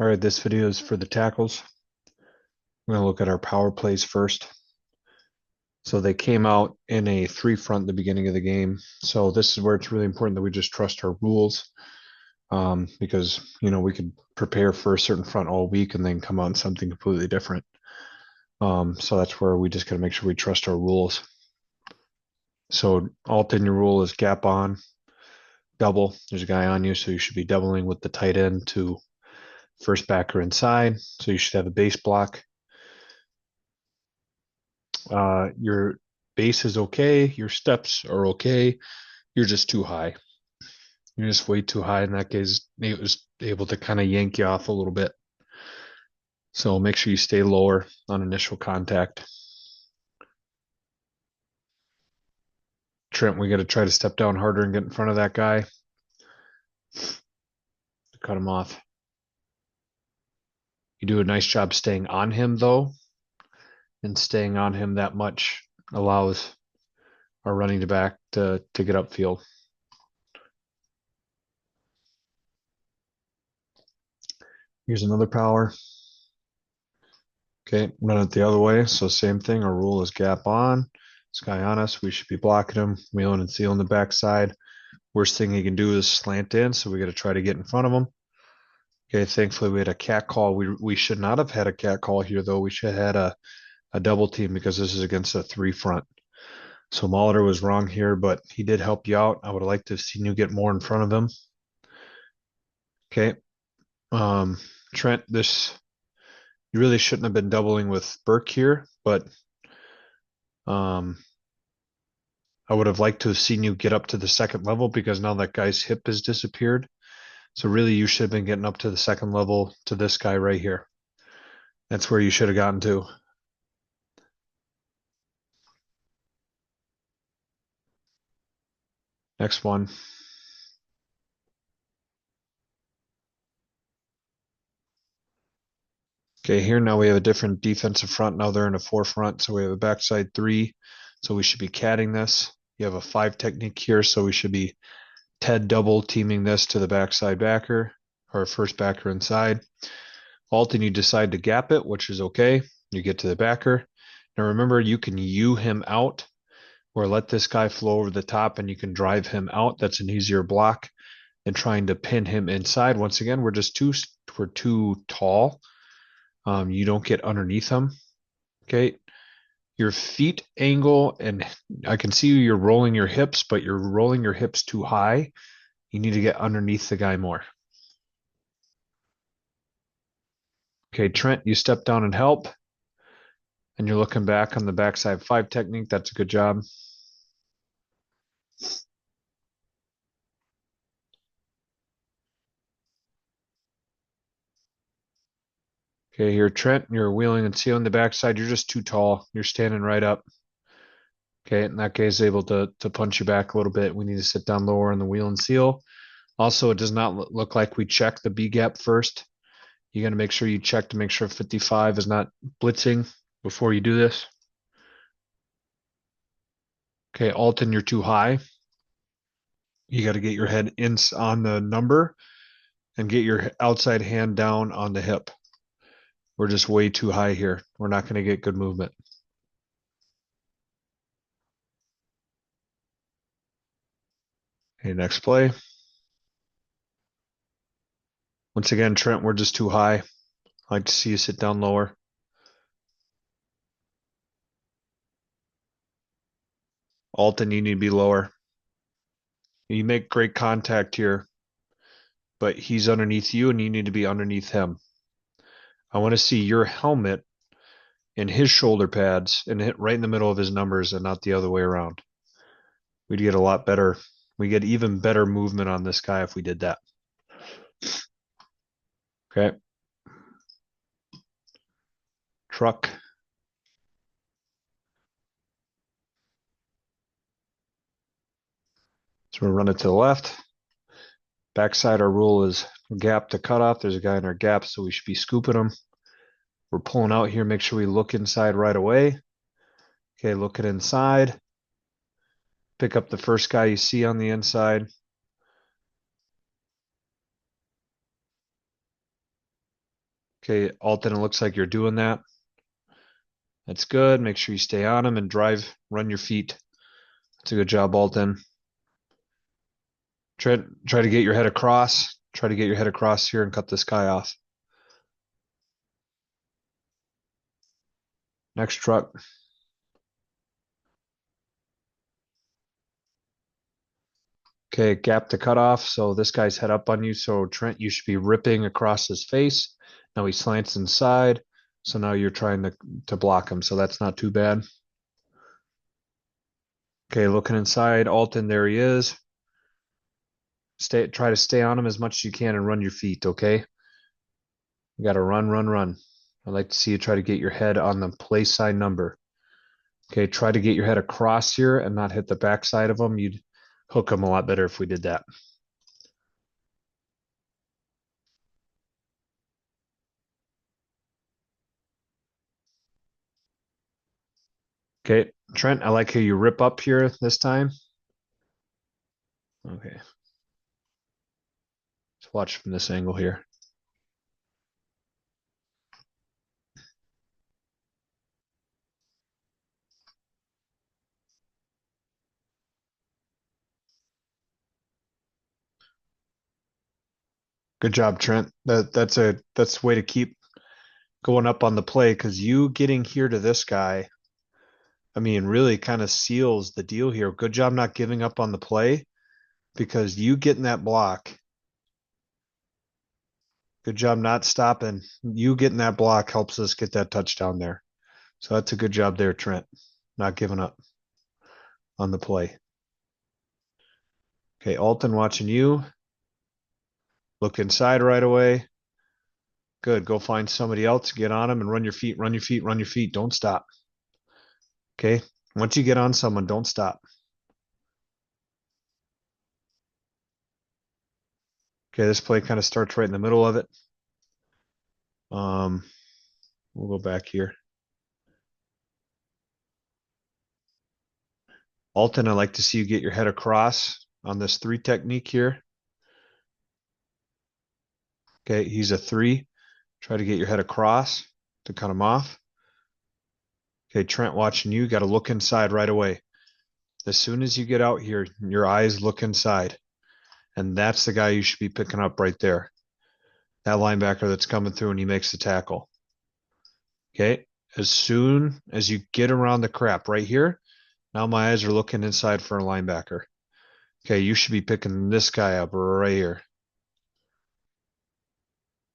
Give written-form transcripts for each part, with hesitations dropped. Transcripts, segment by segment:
All right, this video is for the tackles. We're going to look at our power plays first. So they came out in a three front at the beginning of the game. So this is where it's really important that we just trust our rules, because we could prepare for a certain front all week and then come out in something completely different. So that's where we just got to make sure we trust our rules. So alt in your rule is gap on, double. There's a guy on you, so you should be doubling with the tight end to first backer inside. So you should have a base block. Your base is okay. Your steps are okay. You're just too high. You're just way too high. In that case, it was able to kind of yank you off a little bit. So make sure you stay lower on initial contact. Trent, we got to try to step down harder and get in front of that guy to cut him off. You do a nice job staying on him, though, and staying on him that much allows our running back to get upfield. Here's another power. Okay, run it the other way. So same thing. Our rule is gap on. This guy on us. We should be blocking him. Wheeling and sealing the backside. Worst thing he can do is slant in, so we got to try to get in front of him. Okay, thankfully we had a cat call. We should not have had a cat call here, though. We should have had a double team because this is against a three front. So Molitor was wrong here, but he did help you out. I would have liked to have seen you get more in front of him. Okay. Trent, you really shouldn't have been doubling with Burke here, but I would have liked to have seen you get up to the second level because now that guy's hip has disappeared. So really you should have been getting up to the second level to this guy right here. That's where you should have gotten to. Next one. Okay, here now we have a different defensive front. Now they're in a four front, so we have a backside three. So we should be catting this. You have a five technique here, so we should be Ted double teaming this to the backside backer or first backer inside. Alt and you decide to gap it, which is okay. You get to the backer. Now remember, you can U him out or let this guy flow over the top and you can drive him out. That's an easier block than trying to pin him inside. Once again, we're too tall. You don't get underneath him. Okay. Your feet angle, and I can see you're rolling your hips, but you're rolling your hips too high. You need to get underneath the guy more. Okay, Trent, you step down and help. And you're looking back on the backside five technique. That's a good job. Okay, here, Trent, you're wheeling and sealing the backside. You're just too tall. You're standing right up. Okay, and that guy's able to punch you back a little bit. We need to sit down lower on the wheel and seal. Also, it does not look like we check the B gap first. You got to make sure you check to make sure 55 is not blitzing before you do this. Okay, Alton, you're too high. You got to get your head in on the number and get your outside hand down on the hip. We're just way too high here. We're not going to get good movement. Okay, next play. Once again, Trent, we're just too high. I'd like to see you sit down lower. Alton, you need to be lower. You make great contact here, but he's underneath you and you need to be underneath him. I want to see your helmet and his shoulder pads and hit right in the middle of his numbers and not the other way around. We'd get a lot better. We get even better movement on this guy if we did that. Okay. Truck. So we're running to the left. Backside, our rule is gap to cutoff. There's a guy in our gap, so we should be scooping him. We're pulling out here. Make sure we look inside right away. Okay, looking inside. Pick up the first guy you see on the inside. Okay, Alton, it looks like you're doing that. That's good. Make sure you stay on him and drive, run your feet. That's a good job, Alton. Try to get your head across. Try to get your head across here and cut this guy off. Next truck. Okay, gap to cut off. So this guy's head up on you. So Trent, you should be ripping across his face. Now he slants inside. So now you're trying to block him. So that's not too bad. Okay, looking inside. Alton, there he is. Try to stay on him as much as you can and run your feet, okay? You gotta run, run, run. I'd like to see you try to get your head on the play side number. Okay, try to get your head across here and not hit the backside of him. You'd hook him a lot better if we did that. Okay, Trent, I like how you rip up here this time. Okay, let's watch from this angle here. Good job, Trent. That's a way to keep going up on the play because you getting here to this guy, I mean, really kind of seals the deal here. Good job not giving up on the play because you getting that block. Good job not stopping. You getting that block helps us get that touchdown there. So that's a good job there, Trent. Not giving up on the play. Okay, Alton watching you. Look inside right away. Good. Go find somebody else, get on them and run your feet, run your feet, run your feet. Don't stop. Okay. Once you get on someone, don't stop. Okay, this play kind of starts right in the middle of it. Um, we'll go back here. Alton, I'd like to see you get your head across on this 3 technique here. Okay, he's a 3. Try to get your head across to cut him off. Okay, Trent watching you. Got to look inside right away. As soon as you get out here, your eyes look inside. And that's the guy you should be picking up right there. That linebacker that's coming through and he makes the tackle. Okay, as soon as you get around the crap right here, now my eyes are looking inside for a linebacker. Okay, you should be picking this guy up right here.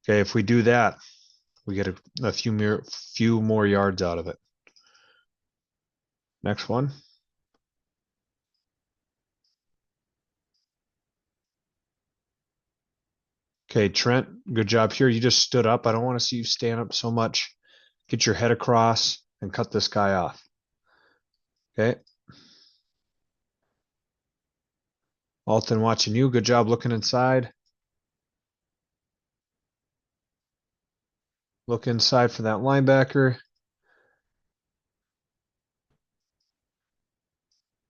Okay, if we do that, we get a few more yards out of it. Next one. Okay, Trent, good job here. You just stood up. I don't want to see you stand up so much. Get your head across and cut this guy off. Okay. Alton watching you. Good job looking inside. Look inside for that linebacker.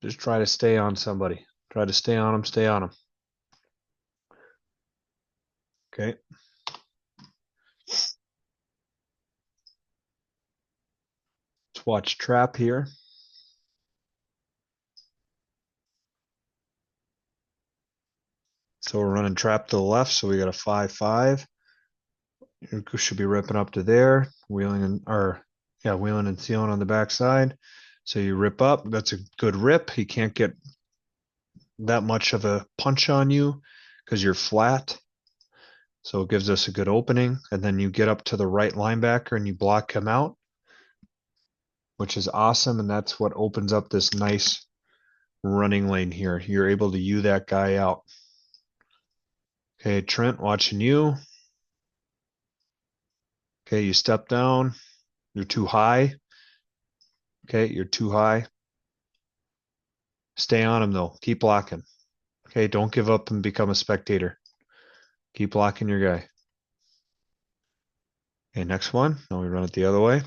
Just try to stay on somebody. Try to stay on them, stay on them. Okay. Let's watch trap here. So we're running trap to the left, so we got a 5-5. You should be ripping up to there, wheeling and sealing on the backside. So you rip up. That's a good rip. He can't get that much of a punch on you because you're flat. So it gives us a good opening. And then you get up to the right linebacker and you block him out, which is awesome. And that's what opens up this nice running lane here. You're able to U that guy out. Okay, Trent, watching you. Okay, you step down. You're too high. Okay, you're too high. Stay on him though. Keep blocking. Okay, don't give up and become a spectator. Keep blocking your guy. Okay, next one. Now we run it the other way.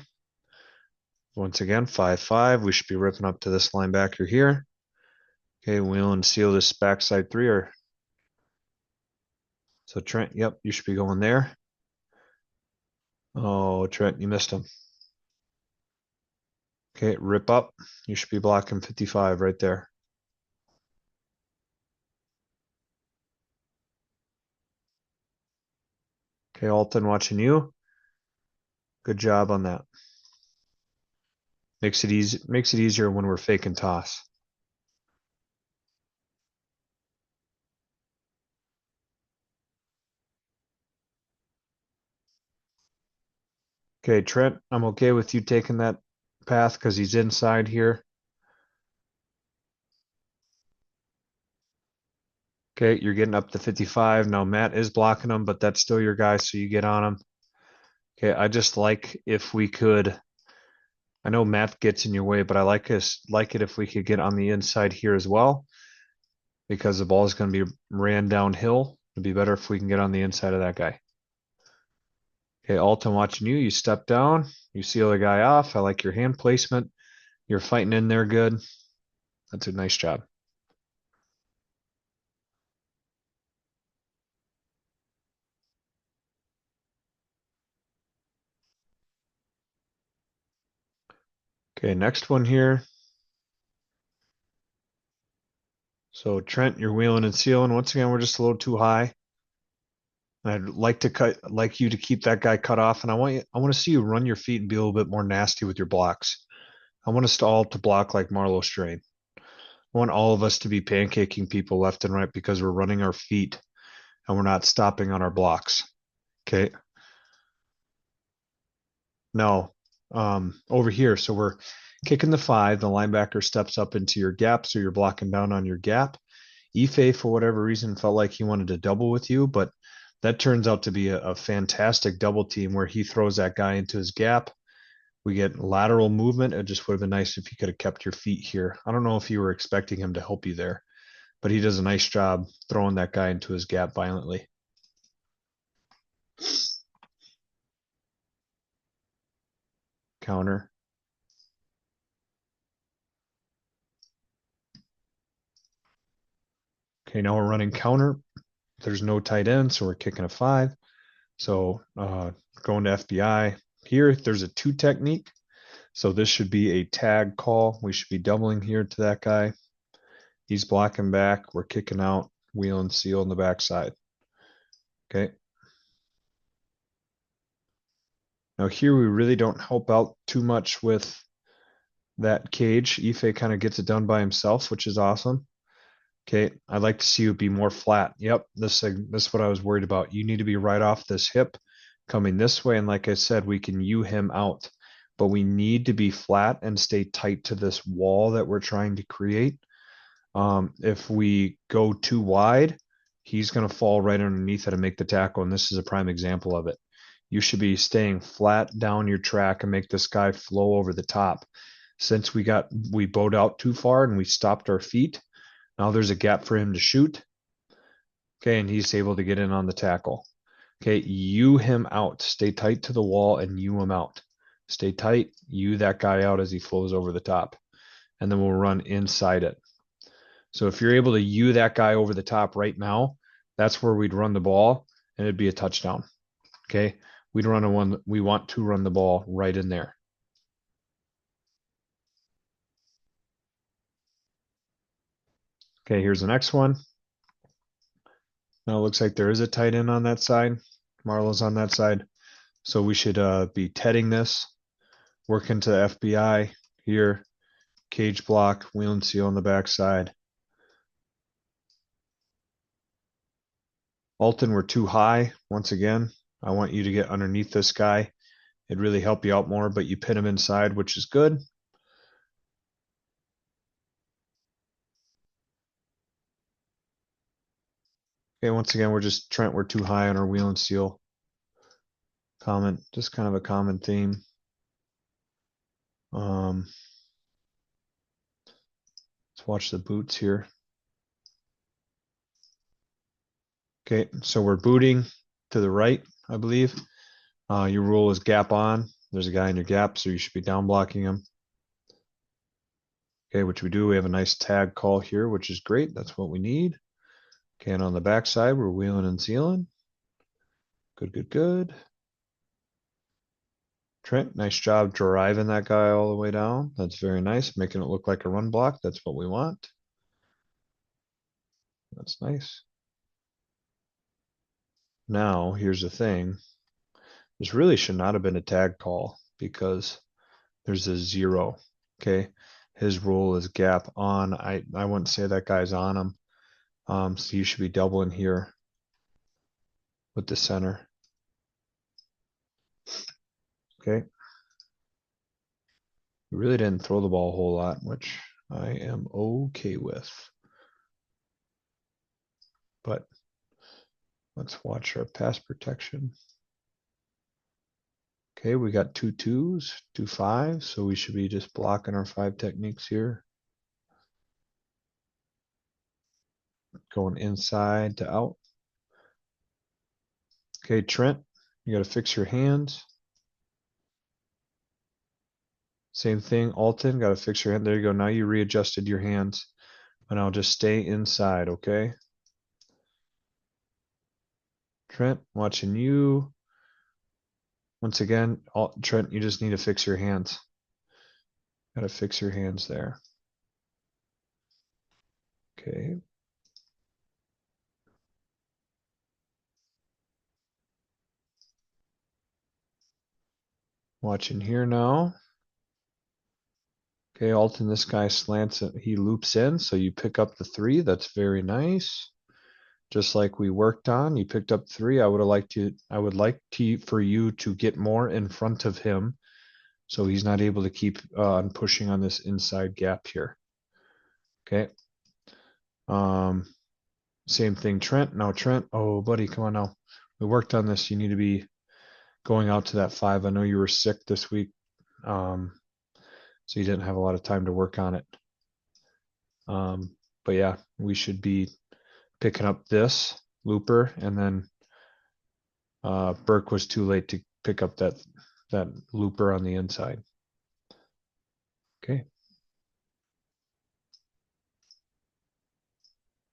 Once again, 5-5. We should be ripping up to this linebacker here. Okay, wheel and seal this backside 3. So Trent, yep, you should be going there. Oh, Trent, you missed him. Okay, rip up. You should be blocking 55 right there. Okay, Alton watching you. Good job on that. Makes it easier when we're faking toss. Okay, Trent, I'm okay with you taking that path because he's inside here. Okay, you're getting up to 55. Now Matt is blocking him, but that's still your guy, so you get on him. Okay, I just like if we could. I know Matt gets in your way, but I like it if we could get on the inside here as well, because the ball is going to be ran downhill. It'd be better if we can get on the inside of that guy. Okay, Alton watching you. You step down. You seal the guy off. I like your hand placement. You're fighting in there good. That's a nice job. Okay, next one here. So Trent, you're wheeling and sealing. Once again, we're just a little too high. I'd like you to keep that guy cut off, and I want to see you run your feet and be a little bit more nasty with your blocks. I want us to all to block like Marlowe Strain. I want all of us to be pancaking people left and right because we're running our feet and we're not stopping on our blocks. Okay. No. Over here. So we're kicking the five. The linebacker steps up into your gap, so you're blocking down on your gap. Ife, for whatever reason, felt like he wanted to double with you, but that turns out to be a fantastic double team where he throws that guy into his gap. We get lateral movement. It just would have been nice if you could have kept your feet here. I don't know if you were expecting him to help you there, but he does a nice job throwing that guy into his gap violently. Counter. Okay, now we're running counter. There's no tight end, so we're kicking a five. So going to FBI. Here, there's a two technique. So this should be a tag call. We should be doubling here to that guy. He's blocking back. We're kicking out, wheel and seal on the backside. Okay. Now here we really don't help out too much with that cage. Ife kind of gets it done by himself, which is awesome. Okay, I'd like to see you be more flat. Yep, this is what I was worried about. You need to be right off this hip, coming this way, and like I said, we can U him out, but we need to be flat and stay tight to this wall that we're trying to create. If we go too wide, he's going to fall right underneath it and make the tackle, and this is a prime example of it. You should be staying flat down your track and make this guy flow over the top. Since we bowed out too far and we stopped our feet, now there's a gap for him to shoot. Okay, and he's able to get in on the tackle. Okay, U him out. Stay tight to the wall and U him out. Stay tight, U that guy out as he flows over the top. And then we'll run inside it. So if you're able to U that guy over the top right now, that's where we'd run the ball and it'd be a touchdown. Okay, we'd run a one. We want to run the ball right in there. Okay, here's the next one. Now it looks like there is a tight end on that side. Marlowe's on that side. So we should be tedding this, working to FBI here, cage block, wheel and seal on the backside. Alton, we're too high. Once again, I want you to get underneath this guy. It'd really help you out more, but you pin him inside, which is good. Okay, once again, we're just Trent, we're too high on our wheel and seal comment. Just kind of a common theme. Let's watch the boots here. Okay, so we're booting to the right, I believe. Your rule is gap on. There's a guy in your gap, so you should be down blocking him. Okay, which we do. We have a nice tag call here, which is great. That's what we need. Okay, and on the backside, we're wheeling and sealing. Good, good, good. Trent, nice job driving that guy all the way down. That's very nice, making it look like a run block. That's what we want. That's nice. Now, here's the thing. This really should not have been a tag call because there's a 0. Okay. His rule is gap on. I wouldn't say that guy's on him. So you should be doubling here with the center. Okay. We really didn't throw the ball a whole lot, which I am okay with. But let's watch our pass protection. Okay, we got 2 2s, 2 5s, so we should be just blocking our 5 techniques here. Going inside to out. Okay, Trent, you got to fix your hands. Same thing, Alton, got to fix your hand. There you go. Now you readjusted your hands. And I'll just stay inside, okay? Trent, watching you. Once again, Trent, you just need to fix your hands. Got to fix your hands there. Okay. Watching here now. Okay, Alton, this guy slants it. He loops in, so you pick up the 3. That's very nice. Just like we worked on, you picked up 3. I would like for you to get more in front of him so he's not able to keep on pushing on this inside gap here. Okay. Same thing, Trent. Now Trent, oh buddy, come on now. We worked on this. You need to be going out to that 5. I know you were sick this week, so you didn't have a lot of time to work on it. But yeah, we should be picking up this looper, and then Burke was too late to pick up that looper on the inside. Okay.